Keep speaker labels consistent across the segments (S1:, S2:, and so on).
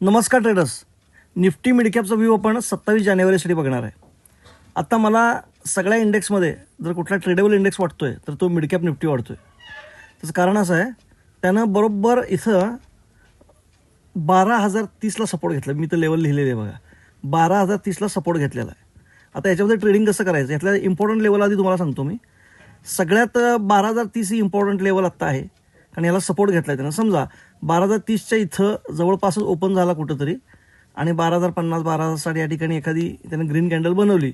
S1: नमस्कार traders. Nifty मिडकॅपचा view आपण 27 जानेवारीसाठी बघणार आहे. आता मला सगळ्या इंडेक्समध्ये जर कुठला ट्रेडेबल इंडेक्स वाटतोय तर तो मिडकॅप निफ्टी वाटतोय. त्याचं कारण असं आहे, त्यानं बरोबर इथं 12,030ला सपोर्ट घेतला. मी तर लेवल लिहिलेले आहे बघा, 12,030ला सपोर्ट घेतलेला आहे. आता याच्यामध्ये ट्रेडिंग कसं करायचं, यातल्या इम्पॉर्टंट लेवल आधी तुम्हाला सांगतो मी. सगळ्यात 12,030 ही इम्पॉर्टंट लेवल आत्ता आहे, कारण याला सपोर्ट घेतला आहे त्यानं. समजा 12,030च्या इथं जवळपासच ओपन झाला कुठंतरी आणि 12,050 12,060 या ठिकाणी एखादी त्याने ग्रीन कॅन्डल बनवली,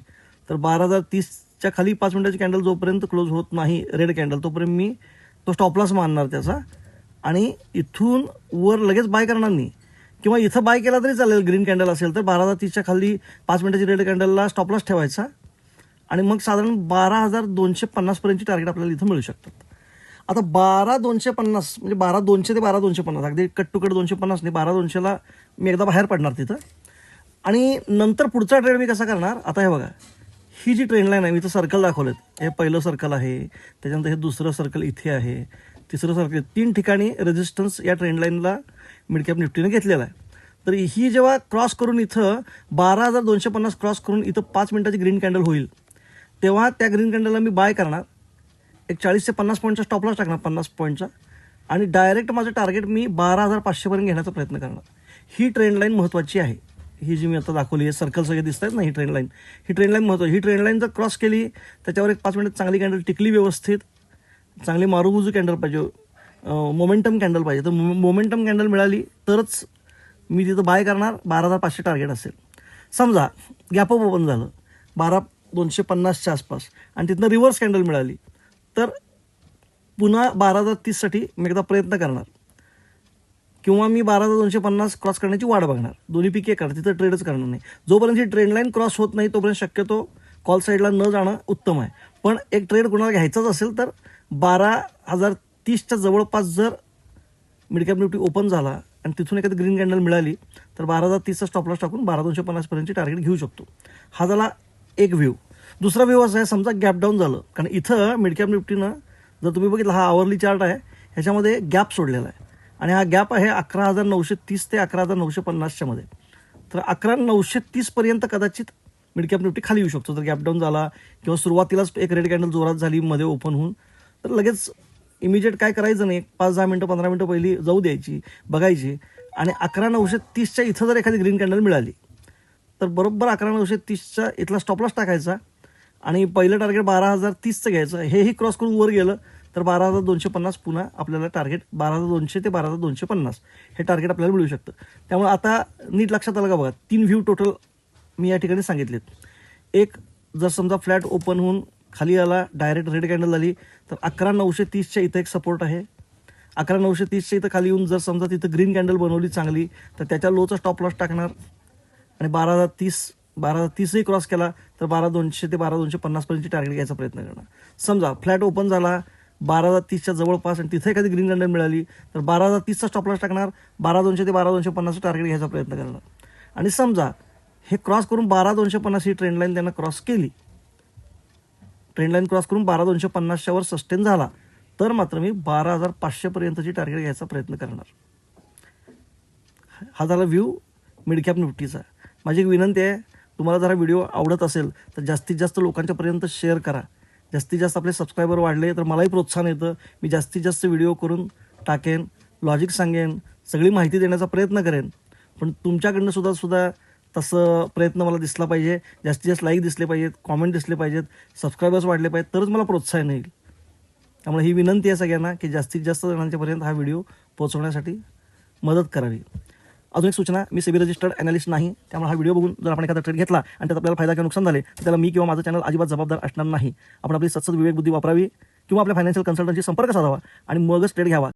S1: तर 12,030च्या खाली 5 मिनिटाची कॅन्डल जोपर्यंत क्लोज होत नाही रेड कॅन्डल, तोपर्यंत मी तो स्टॉप लॉस मानणार त्याचा आणि इथून वर लगेच बाय करणार नाही. किंवा इथं बाय केला तरी चालेल, ग्रीन कॅन्डल असेल तर 12,030च्या खाली 5 मिनिटाची रेड कॅन्डलला स्टॉप लॉस ठेवायचा आणि मग साधारण 12,250 पर्यंतची टार्गेट आपल्याला इथं मिळू शकतात. आता 12,250 म्हणजे 12,200 ते 12,250, अगदी कट टू कट 250 नाही, 12,200ला मी एकदा बाहेर पडणार तिथं. आणि नंतर पुढचा ट्रेड मी कसा करणार, आता हे बघा, ही जी ट्रेंड लाईन आहे, मी इथं सर्कल दाखवलेत. हे पहिलं सर्कल आहे, त्याच्यानंतर हे दुसरं सर्कल इथे आहे, तिसरं सर्कल, 3 ठिकाणी रेजिस्टन्स या ट्रेंड लाईनला मिडकॅप निफ्टीने घेतलेला आहे. तर ही जेव्हा क्रॉस करून इथं 12,250 क्रॉस करून इथं 5 मिनिटाची ग्रीन कॅन्डल होईल, तेव्हा त्या ग्रीन कॅन्डलला मी बाय करणार. एक 40 ते 50 पॉईंटचा स्टॉप लॉस टाकणार, 50 पॉईंटचा, आणि डायरेक्ट माझं टार्गेट मी 12,500 पर्यंत घेण्याचा प्रयत्न करणार. ही ट्रेंड लाईन महत्त्वाची आहे. ही जी मी आता दाखवली आहे, सर्कल सगळे दिसत आहेत ना, ही ट्रेंड लाईन महत्त्वाची. ही ट्रेंड लाईन जर क्रॉस केली, त्याच्यावर एक 5 मिनिट चांगली कॅन्डल टिकली, व्यवस्थित चांगली मारुबुजू कॅन्डल पाहिजे, मोमेंटम कॅन्डल पाहिजे. तर मोमेंटम कॅन्डल मिळाली तरच मी तिथं बाय करणार. 12,500 टार्गेट असेल. समजा गॅपअप ओपन झालं 12,250च्या आसपास आणि तिथनं रिव्हर्स कॅन्डल मिळाली, तर पुन्हा 12,030साठी मी एकदा प्रयत्न करणार, किंवा मी 12,250 क्रॉस करण्याची वाट बघणार. दोन्हीपैकी एक करणार, तिथं ट्रेडच करणार नाही. जोपर्यंत ही ट्रेंड लाईन क्रॉस होत नाही तोपर्यंत शक्यतो कॉल साईडला न जाणं उत्तम आहे. पण एक ट्रेड कोणाला घ्यायचाच असेल तर 12,030च्या जवळपास जर मिडकॅप निफ्टी ओपन झाला आणि तिथून एखादी ग्रीन कॅन्डल मिळाली, तर 12,030चा स्टॉप लॉस टाकून 12,250 पर्यंतची टार्गेट घेऊ शकतो. हा झाला एक व्ह्यू. दुसरा व्ह्यू असा आहे, समजा गॅप डाऊन झालं, कारण इथं मिडकॅप निफ्टीनं जर तुम्ही बघितलं, हा आवरली चार्ट आहे, ह्याच्यामध्ये गॅप सोडलेला आहे आणि हा गॅप आहे 11,930 ते 11,950च्या मध्ये. तर 11,930 पर्यंत कदाचित मिडकॅप निफ्टी खाली येऊ शकतो जर गॅप डाऊन झाला, किंवा सुरुवातीलाच एक रेड कॅन्डल जोरात झाली मध्ये ओपन होऊन, तर लगेच इमिजिएट काय करायचं नाही, 5-10 मिनिटं 15 मिनिटं पहिली जाऊ द्यायची, बघायची. आणि 11,930च्या इथं जर एखादी ग्रीन कॅन्डल मिळाली, तर बरोबर 11,930च्या इथला स्टॉप लॉस टाकायचा आणि पहिलं टार्गेट 12,030चं घ्यायचं. हेही क्रॉस करून वर गेलं तर 12,250 पुन्हा आपल्याला टार्गेट 12,200 ते 12,250 हे टार्गेट आपल्याला मिळू शकतं. त्यामुळे आता नीट लक्षात आलं का बघा, 3 व्ह्यू टोटल मी या ठिकाणी सांगितलेत. एक, जर समजा फ्लॅट ओपन होऊन खाली आला, डायरेक्ट रेड कॅन्डल आली, तर 11,930च्या इथं एक सपोर्ट आहे. 11,930च्या इथं खाली येऊन जर समजा तिथं ग्रीन कॅन्डल बनवली चांगली, तर त्याच्या लोचा स्टॉप लॉस टाकणार आणि 12,030ही क्रॉस केला तर 12,200 ते 12,250 पर्यंतची टार्गेट घ्यायचा प्रयत्न करणार. समजा फ्लॅट ओपन झाला 12,030च्या जवळपास आणि तिथे एखादी ग्रीन कॅन्डल मिळाली, तर 12,030चा स्टॉप लॉस टाकणार, 12,200 ते 12,250 टार्गेट घ्यायचा प्रयत्न करणार. आणि समजा हे क्रॉस करून 12,250 ही ट्रेंड लाईन त्यांना क्रॉस केली, ट्रेंड लाईन क्रॉस करून 12,250च्या वर सस्टेन झाला, तर मात्र मी 12,500 पर्यंतची टार्गेट घ्यायचा प्रयत्न करणार. हा झाला व्ह्यू मिडकॅप निफ्टीचा. माझी एक विनंती आहे, तुम्हाला जरा व्हिडिओ आवडत असेल तर जास्तीत जास्त लोकांच्यापर्यंत शेअर करा. जास्तीत जास्त आपले सबस्क्रायबर वाढले तर मलाही प्रोत्साहन येतं. मी जास्तीत जास्त व्हिडिओ करून टाकेन, लॉजिक सांगेन, सगळी माहिती देण्याचा प्रयत्न करेन. पण तुमच्याकडनं सुद्धा तसं प्रयत्न मला दिसला पाहिजे. जास्तीत जास्त लाईक दिसले पाहिजेत, कॉमेंट दिसले पाहिजेत, सबस्क्रायबर्स वाढले पाहिजेत, तरच मला प्रोत्साहन येईल. त्यामुळे ही विनंती आहे सगळ्यांना की जास्तीत जास्त जणांच्यापर्यंत हा व्हिडिओ पोहोचवण्यासाठी मदत करावी. अजून एक सूचना, मी सेबी रजिस्टर्ड ॲनालिस्ट नाही, त्यामुळे हा व्हिडिओ बघून जर आपण एखादा ट्रेड घेतला आणि त्यात आपल्याला फायदा किंवा नुकसान झाले, तर त्याला मी किंवा माझं चॅनल अजिबात जबाबदार असणार नाही. आपण आपली सतत विवेक बुद्धी वापरावी किंवा आपल्या फायनान्शियल कन्सल्टंटशी संपर्क साधावा आणि मगच ट्रेड घ्यावा.